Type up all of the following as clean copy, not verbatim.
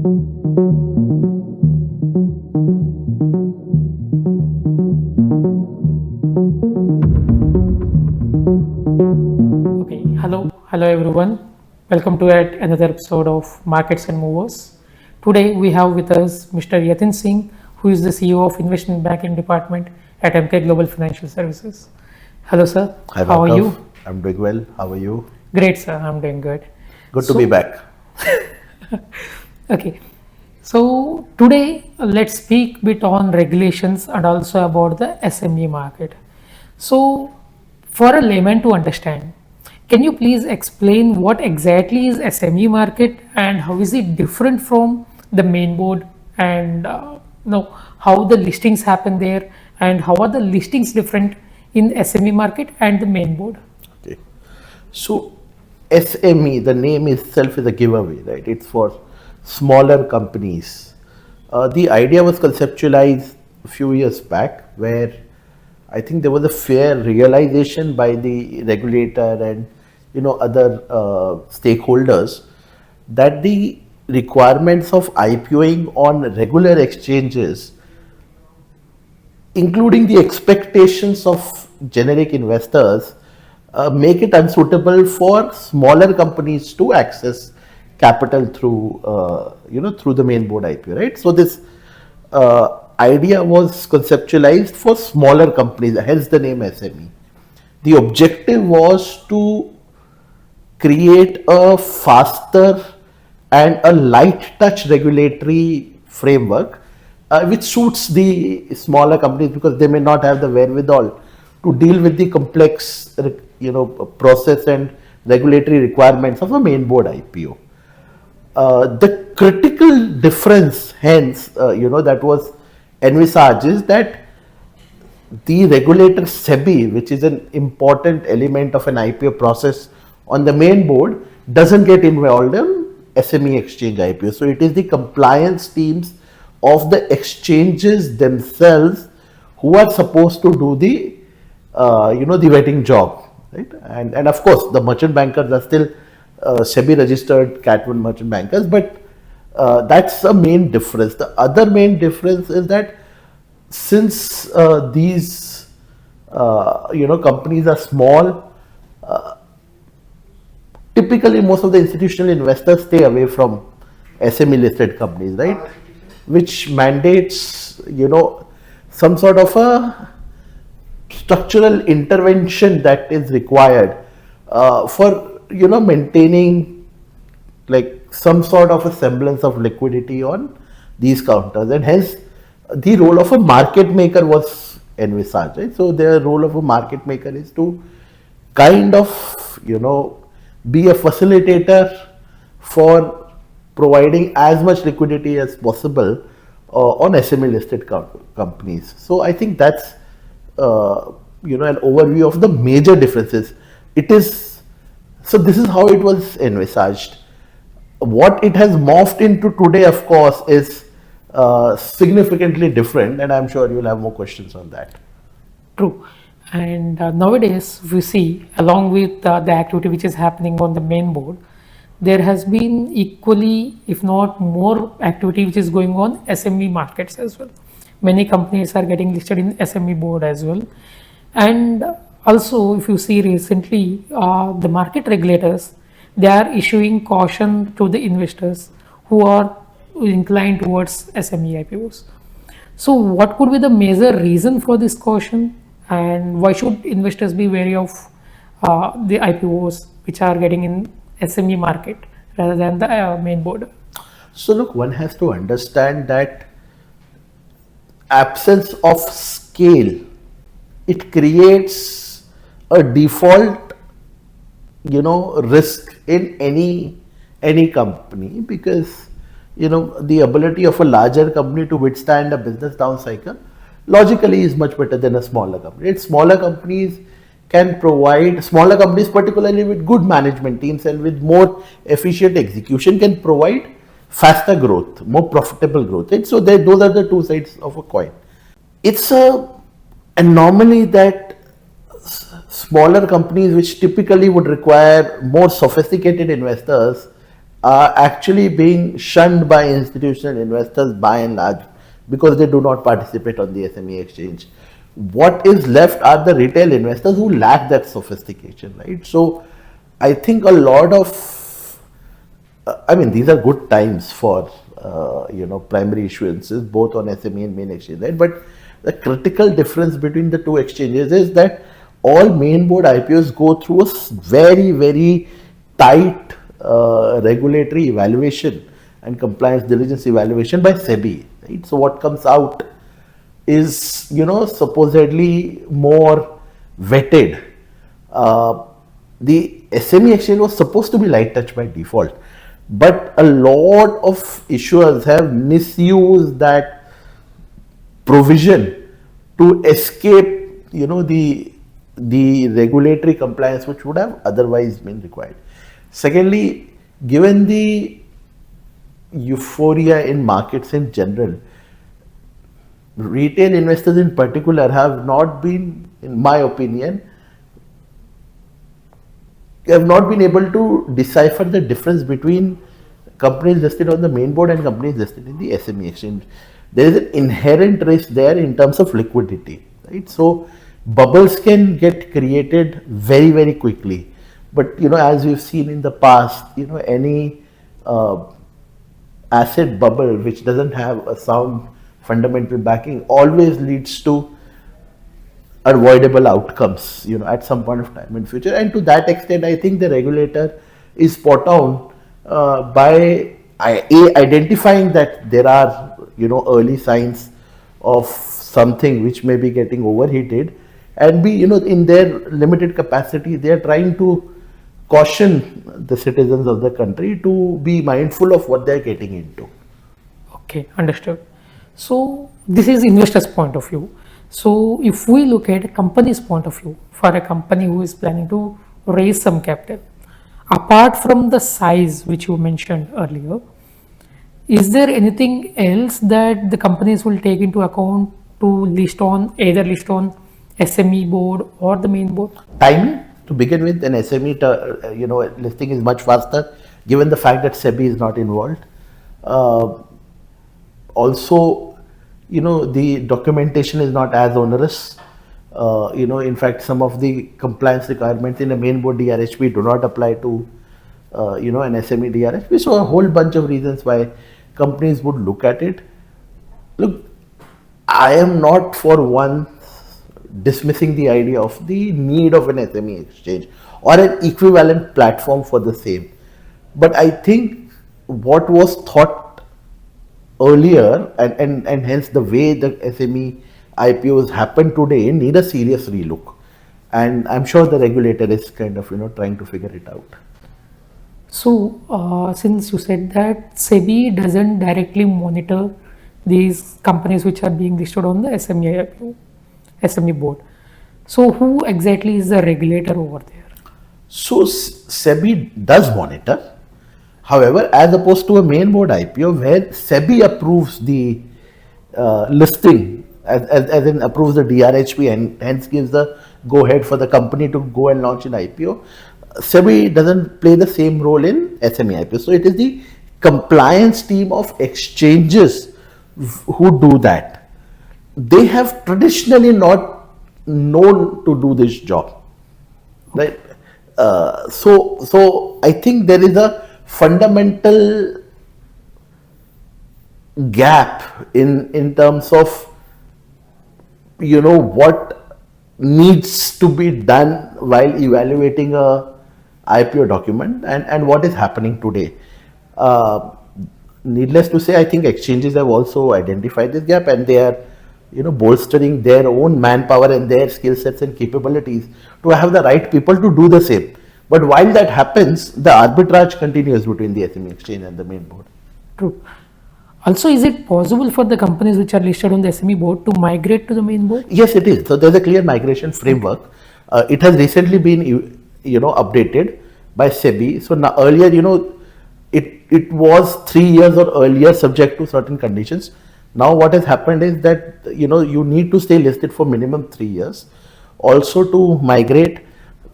Okay, hello everyone. Welcome to yet another episode of Markets and Movers. Today we have with us Mr. Yatin Singh, who is the CEO of Investment Banking Department at Emkay Global Financial Services. Hello, sir. Hi, How are Markov. you? I'm doing well. How are you? Great, sir. I'm doing good. Good to be back. Okay. So today let's speak bit on regulations and also about the SME market. So for a layman to understand, can you please explain what exactly is SME market and how is it different from the main board, and how the listings happen there, and how are the listings different in SME market and the main board? Okay. So SME, the name itself is a giveaway, right? It's for smaller companies. The idea was conceptualized a few years back, where I think there was a fair realization by the regulator and other stakeholders that the requirements of IPOing on regular exchanges, including the expectations of generic investors, make it unsuitable for smaller companies to access capital through through the main board IPO, right? So this idea was conceptualized for smaller companies, hence the name SME. The objective was to create a faster and a light touch regulatory framework which suits the smaller companies, because they may not have the wherewithal to deal with the complex process and regulatory requirements of a main board IPO. The critical difference, hence, that was envisaged, is that the regulator SEBI, which is an important element of an IPO process on the main board, doesn't get involved in SME exchange IPO. So it is the compliance teams of the exchanges themselves who are supposed to do the the vetting job, right? And of course the merchant bankers are still SEBI registered Cat 1 merchant bankers, but that's a main difference. The other main difference is that since these companies are small, typically most of the institutional investors stay away from SME listed companies, right? Which mandates some sort of a structural intervention that is required for maintaining like some sort of a semblance of liquidity on these counters, and hence the role of a market maker was envisaged, right? So the role of a market maker is to kind of be a facilitator for providing as much liquidity as possible on SME listed companies. So I think that's an overview of the major differences. So this is how it was envisaged. What it has morphed into today, of course, is significantly different, and I'm sure you'll have more questions on that. True. And nowadays we see, along with the activity which is happening on the main board, there has been equally, if not more, activity which is going on SME markets as well. Many companies are getting listed in SME board as well. And also, if you see recently, the market regulators, they are issuing caution to the investors who are inclined towards SME IPOs. So what could be the major reason for this caution, and why should investors be wary of the IPOs which are getting in SME market rather than the main board? So look, one has to understand that absence of scale, it creates a default risk in any company, because the ability of a larger company to withstand a business down cycle logically is much better than a smaller company. Smaller companies, particularly with good management teams and with more efficient execution, can provide faster growth, more profitable growth, right? So those are the two sides of a coin. It's a anomaly that smaller companies, which typically would require more sophisticated investors, are actually being shunned by institutional investors by and large because they do not participate on the SME exchange. What is left are the retail investors who lack that sophistication, right? So I think a lot of, I mean, these are good times for, primary issuances, both on SME and main exchange, right? But the critical difference between the two exchanges is that all main board IPOs go through a very, very tight regulatory evaluation and compliance diligence evaluation by SEBI, right? So what comes out is, supposedly more vetted. The SME exchange was supposed to be light touch by default, but a lot of issuers have misused that provision to escape, the regulatory compliance which would have otherwise been required. Secondly, given the euphoria in markets in general, retail investors in particular have not been, in my opinion, have not been able to decipher the difference between companies listed on the main board and companies listed in the SME exchange. There is an inherent risk there in terms of liquidity, right? So bubbles can get created very, very quickly. But, as we've seen in the past, any asset bubble which doesn't have a sound fundamental backing always leads to avoidable outcomes, at some point of time in future. And to that extent, I think the regulator is spot on by identifying that there are, early signs of something which may be getting overheated, and B, in their limited capacity, they are trying to caution the citizens of the country to be mindful of what they're getting into. Okay, understood. So this is investor's point of view. So if we look at a company's point of view, for a company who is planning to raise some capital, apart from the size which you mentioned earlier, is there anything else that the companies will take into account to either list on SME board or the main board? Timing, to begin with, an SME listing is much faster given the fact that SEBI is not involved. Also, the documentation is not as onerous. In fact, some of the compliance requirements in a main board DRHP do not apply to, an SME DRHP. So a whole bunch of reasons why companies would look at it. Look, I am not for one dismissing the idea of the need of an SME exchange or an equivalent platform for the same. But I think what was thought earlier and hence the way the SME IPOs happen today need a serious relook. And I'm sure the regulator is kind of, trying to figure it out. So, since you said that SEBI doesn't directly monitor these companies which are being listed on the SME IPO, SME board, so who exactly is the regulator over there? So SEBI does monitor. However, as opposed to a main board IPO where SEBI approves the listing, as in approves the DRHP and hence gives the go ahead for the company to go and launch an IPO, SEBI doesn't play the same role in SME IPO. So it is the compliance team of exchanges who do that. They have traditionally not known to do this job, right? So I think there is a fundamental gap in terms of what needs to be done while evaluating a IPO document and what is happening today. Needless to say, I think exchanges have also identified this gap and they are bolstering their own manpower and their skill sets and capabilities to have the right people to do the same. But while that happens, the arbitrage continues between the SME exchange and the main board. True. Also, is it possible for the companies which are listed on the SME board to migrate to the main board? Yes, it is. So there's a clear migration framework. It has recently been updated by SEBI. So now earlier, it was 3 years or earlier subject to certain conditions. Now what has happened is that you need to stay listed for minimum 3 years. Also to migrate,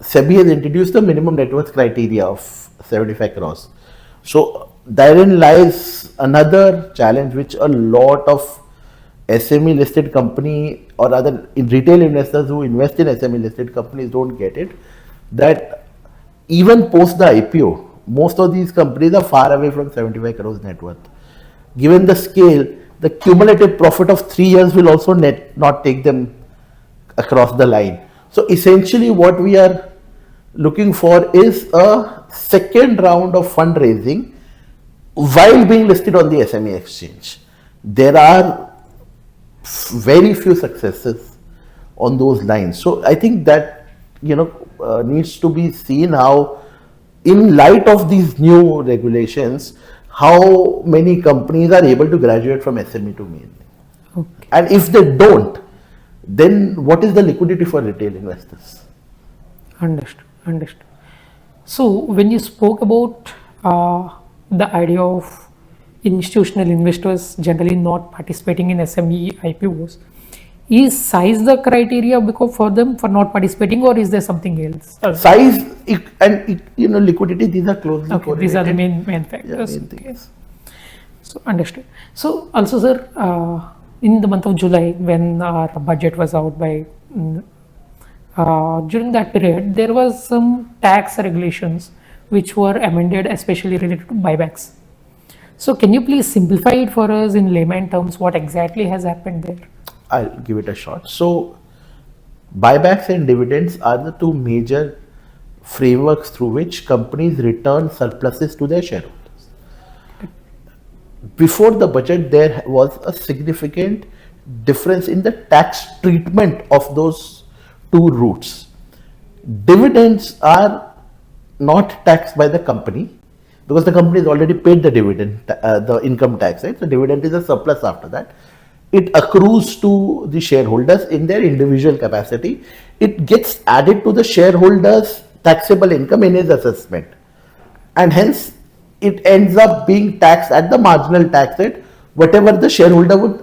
SEBI has introduced the minimum net worth criteria of 75 crores. So therein lies another challenge which a lot of SME listed company or other retail investors who invest in SME listed companies don't get it, that even post the IPO, most of these companies are far away from 75 crores net worth. Given the scale, the cumulative profit of 3 years will also not take them across the line. So essentially what we are looking for is a second round of fundraising while being listed on the SME exchange. There are very few successes on those lines. So I think that needs to be seen how, in light of these new regulations, how many companies are able to graduate from SME to main. Okay. And if they don't, then what is the liquidity for retail investors? Understood. Understood. So when you spoke about the idea of institutional investors generally not participating in SME IPOs, is size the criteria because for them for not participating, or is there something else? Size and liquidity, these are closely correlated. These are the main factors. Main things. So understood. So also, sir, in the month of July, when our budget was out by during that period, there was some tax regulations which were amended, especially related to buybacks. So can you please simplify it for us in layman terms? What exactly has happened there? I'll give it a shot. So buybacks and dividends are the two major frameworks through which companies return surpluses to their shareholders. Before the budget, there was a significant difference in the tax treatment of those two routes. Dividends are not taxed by the company because the company has already paid the dividend, the income tax, right? So dividend is a surplus after that. It accrues to the shareholders in their individual capacity. It gets added to the shareholders' taxable income in his assessment. And hence, it ends up being taxed at the marginal tax rate, whatever the shareholder would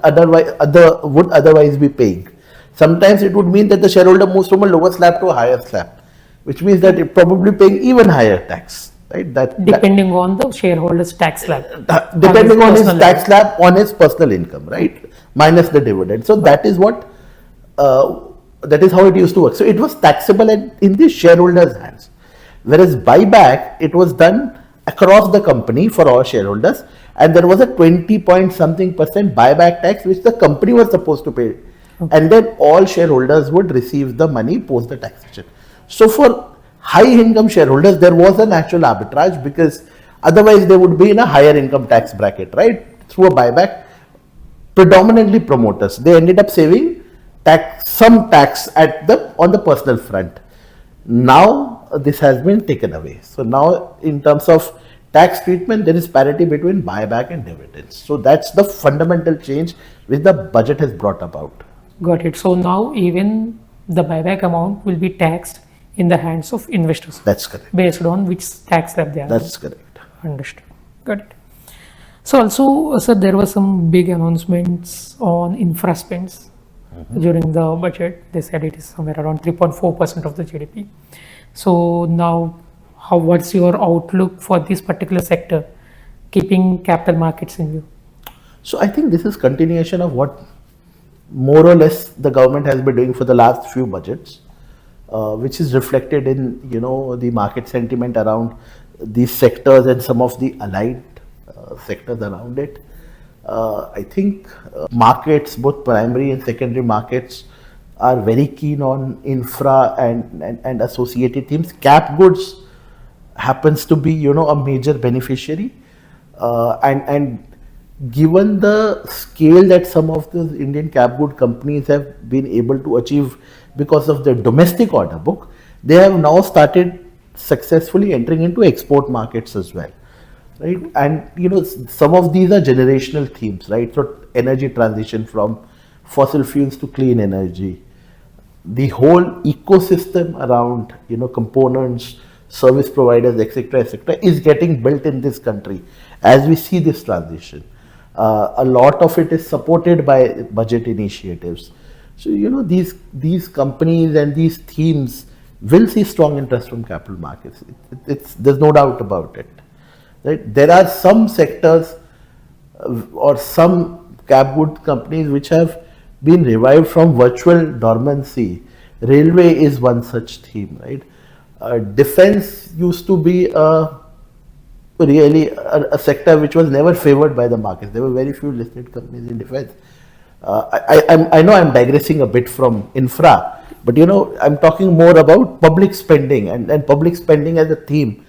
otherwise be paying. Sometimes it would mean that the shareholder moves from a lower slab to a higher slab, which means that it probably paying even higher tax, right? Depending on the shareholder's tax slab. Depending on his tax slab on his personal income, right? Minus the dividend. So that is what, that is how it used to work. So it was taxable in the shareholder's hands. Whereas buyback, it was done across the company for all shareholders, and there was a 20-point-something% buyback tax which the company was supposed to pay. Okay. And then all shareholders would receive the money post the taxation. So for high income shareholders, there was a natural arbitrage because otherwise they would be in a higher income tax bracket, right? Through a buyback, predominantly promoters, they ended up saving some tax on the personal front. Now this has been taken away. So now in terms of tax treatment, there is parity between buyback and dividends. So that's the fundamental change which the budget has brought about. Got it. So now even the buyback amount will be taxed in the hands of investors. That's correct. Based on which tax slab they are. That's correct. Understood. Got it. So also, sir, there were some big announcements on infra spends during the budget. They said it is somewhere around 3.4% of the GDP. So now, what's your outlook for this particular sector, keeping capital markets in view? So I think this is continuation of what more or less the government has been doing for the last few budgets, which is reflected in the market sentiment around these sectors and some of the allied sectors around it. I think markets, both primary and secondary markets, are very keen on infra and associated themes. Cap goods happens to be a major beneficiary, and given the scale that some of the Indian cap good companies have been able to achieve because of their domestic order book, they have now started successfully entering into export markets as well, right? And some of these are generational themes, right? So energy transition from fossil fuels to clean energy, the whole ecosystem around components, service providers, etc., is getting built in this country as we see this transition. A lot of it is supported by budget initiatives. So these companies and these themes will see strong interest from capital markets. There's no doubt about it. right? There are some sectors or some cap good companies which have been revived from virtual dormancy. Railway is one such theme, right? Defense used to be a sector which was never favored by the markets. There were very few listed companies in defense. I know I'm digressing a bit from infra, but I'm talking more about public spending and public spending as a theme.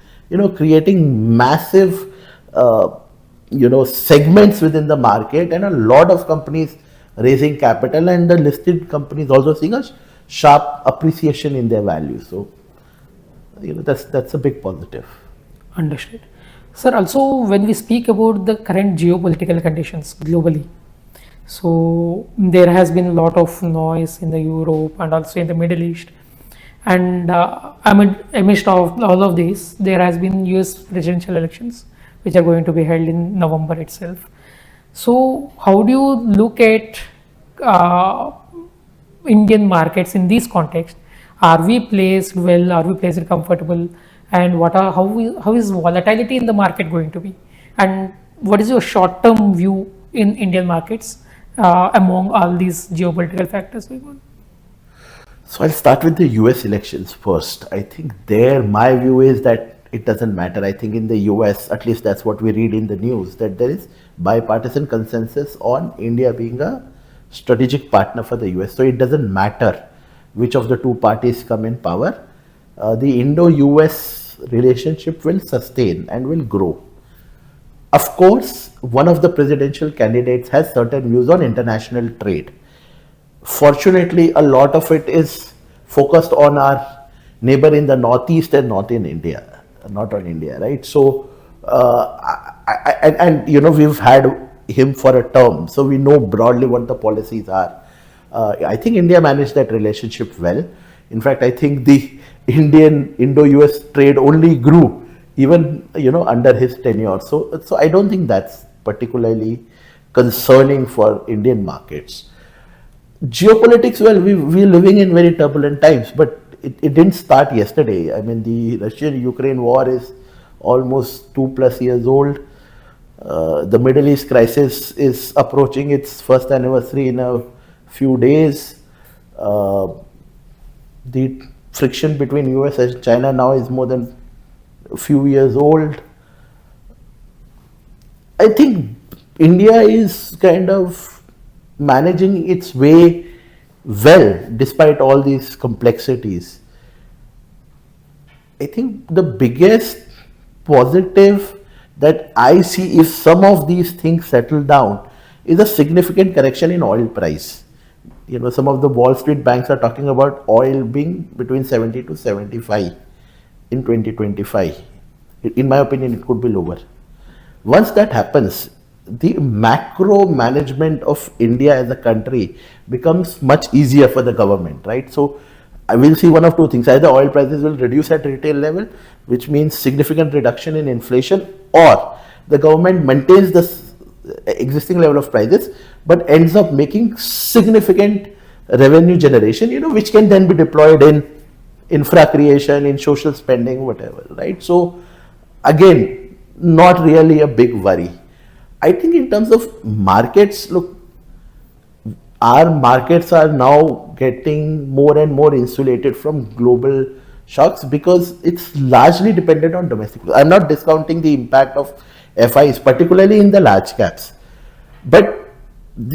Creating massive, segments within the market, and a lot of companies raising capital, and the listed companies also seeing a sharp appreciation in their value. So, that's a big positive. Understood. Sir, also when we speak about the current geopolitical conditions globally, so there has been a lot of noise in the Europe and also in the Middle East. And amidst of all of this, there has been US presidential elections, which are going to be held in November itself. So how do you look at uh, Indian markets in this context? Are we placed well? Are we placed comfortable? And how is volatility in the market going to be? And what is your short-term view in Indian markets among all these geopolitical factors going on? So I'll start with the US elections first. I think there, my view is that it doesn't matter. I think in the US, at least that's what we read in the news, that there is bipartisan consensus on India being a strategic partner for the US. So it doesn't matter which of the two parties come in power. The Indo-US relationship will sustain and will grow. Of course, one of the presidential candidates has certain views on international trade. Fortunately, a lot of it is focused on our neighbor in the northeast and not in India, not on India, right? So, we've had him for a term, so we know broadly what the policies are. I think India managed that relationship well. In fact, I think the Indian Indo-US trade only grew even under his tenure. So I don't think that's particularly concerning for Indian markets. Geopolitics, well, we're living in very turbulent times, but it didn't start yesterday. I mean, the Russian-Ukraine war is almost 2+ years old. The Middle East crisis is approaching its first anniversary in a few days. The friction between US and China now is more than a few years old. I think India is kind of managing its way well despite all these complexities. I think the biggest positive that I see if some of these things settle down is a significant correction in oil price. Some of the Wall Street banks are talking about oil being between 70 to 75 in 2025. In my opinion, it could be lower. Once that happens, the macro management of India as a country becomes much easier for the government, right? So I will see one of two things. Either oil prices will reduce at retail level, which means significant reduction in inflation, or the government maintains the existing level of prices but ends up making significant revenue generation, which can then be deployed in infra creation, in social spending, whatever, right? So again, not really a big worry. I think in terms of markets, look, our markets are now getting more and more insulated from global shocks because it's largely dependent on domestic. I'm not discounting the impact of FIs, particularly in the large caps. But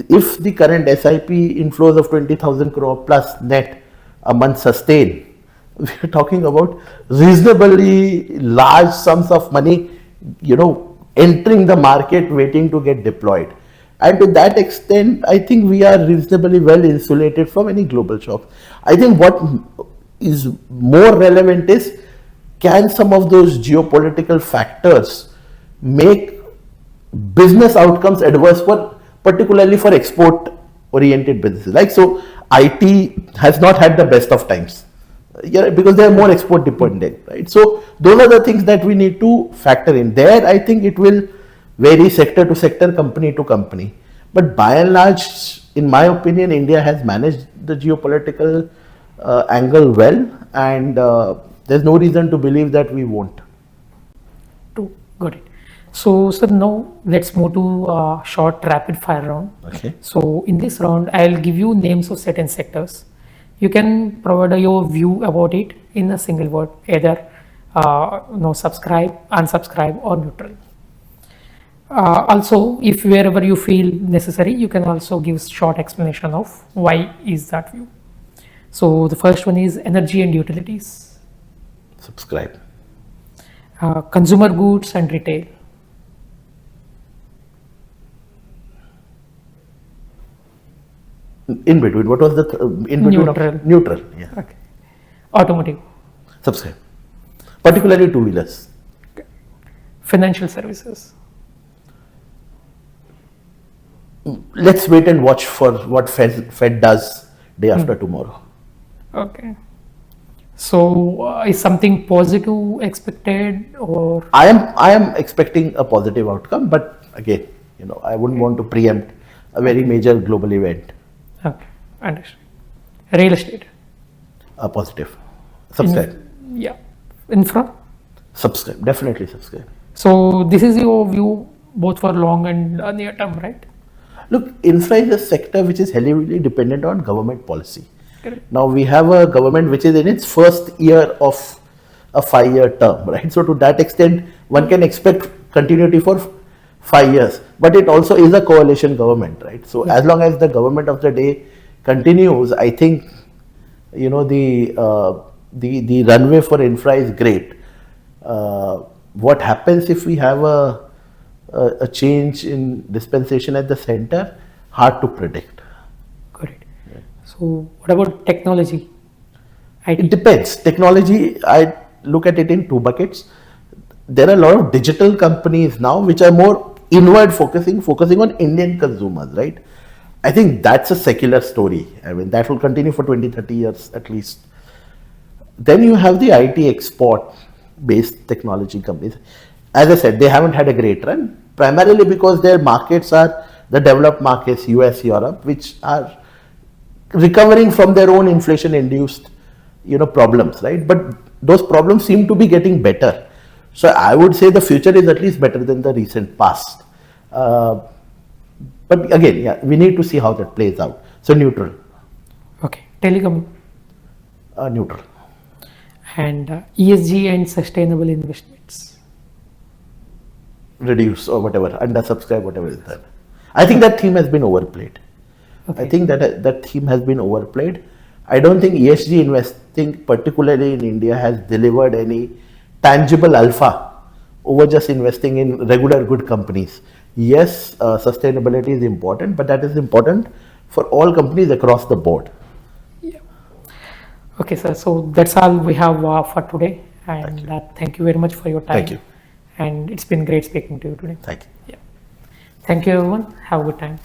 if the current SIP inflows of 20,000 crore plus net a month sustain, we're talking about reasonably large sums of money, entering the market waiting to get deployed. And to that extent, I think we are reasonably well insulated from any global shock. I think what is more relevant is, can some of those geopolitical factors make business outcomes adverse particularly for export oriented businesses? Like, so IT has not had the best of times. Because they are more export dependent, right? So those are the things that we need to factor in. There, I think it will vary sector to sector, company to company. But by and large, in my opinion, India has managed the geopolitical angle well, and there's no reason to believe that we won't. True, got it. So, sir, now let's move to short rapid fire round. Okay. So, in this round, I'll give you names of certain sectors. You can provide your view about it in a single word, either no subscribe, unsubscribe, or neutral. Also, if wherever you feel necessary, you can also give short explanation of why is that view. So, the first one is energy and utilities, Subscribe. consumer goods and retail, In between. What was the in between? Neutral. Neutral. Yeah. okay, automotive, Subscribe. Particularly two-wheelers. financial services, Let's wait and watch for what Fed does day after tomorrow. okay. So, is something positive expected or I am expecting a positive outcome, but again, I wouldn't want to preempt a very major global event. okay, understand. Real estate, A positive. Subscribe. yeah, infra. Subscribe. Definitely subscribe. So, this is your view both for long and near term, right? Look, infra is a sector which is heavily dependent on government policy. Correct. Now we have a government which is in its first year of a 5-year term, right? So to that extent, one can expect continuity for 5 years, but it also is a coalition government, right? So as long as the government of the day continues, I think, the runway for infra is great. What happens if we have a change in dispensation at the center? Hard to predict. Correct. So, what about technology? It depends. Technology, I look at it in two buckets. There are a lot of digital companies now which are more inward focusing on Indian consumers, right? I think that's a secular story. I mean, that will continue for 20, 30 years at least. Then you have the IT export based technology companies. As I said, they haven't had a great run, primarily because their markets are the developed markets, US, Europe, which are recovering from their own inflation induced problems, right? But those problems seem to be getting better. So I would say the future is at least better than the recent past. But again, yeah, we need to see how that plays out. So neutral. Okay, telecom Neutral. and ESG and sustainable investments. Reduce or whatever, undersubscribe, whatever is that. I think that theme has been overplayed. Okay. I think that theme has been overplayed. I don't think ESG investing, particularly in India, has delivered any tangible alpha over just investing in regular good companies. Yes, sustainability is important, but that is important for all companies across the board. Okay, sir. So that's all we have for today. And thank you very much for your time. Thank you. And it's been great speaking to you today. Thank you. Yeah. Thank you, everyone. Have a good time.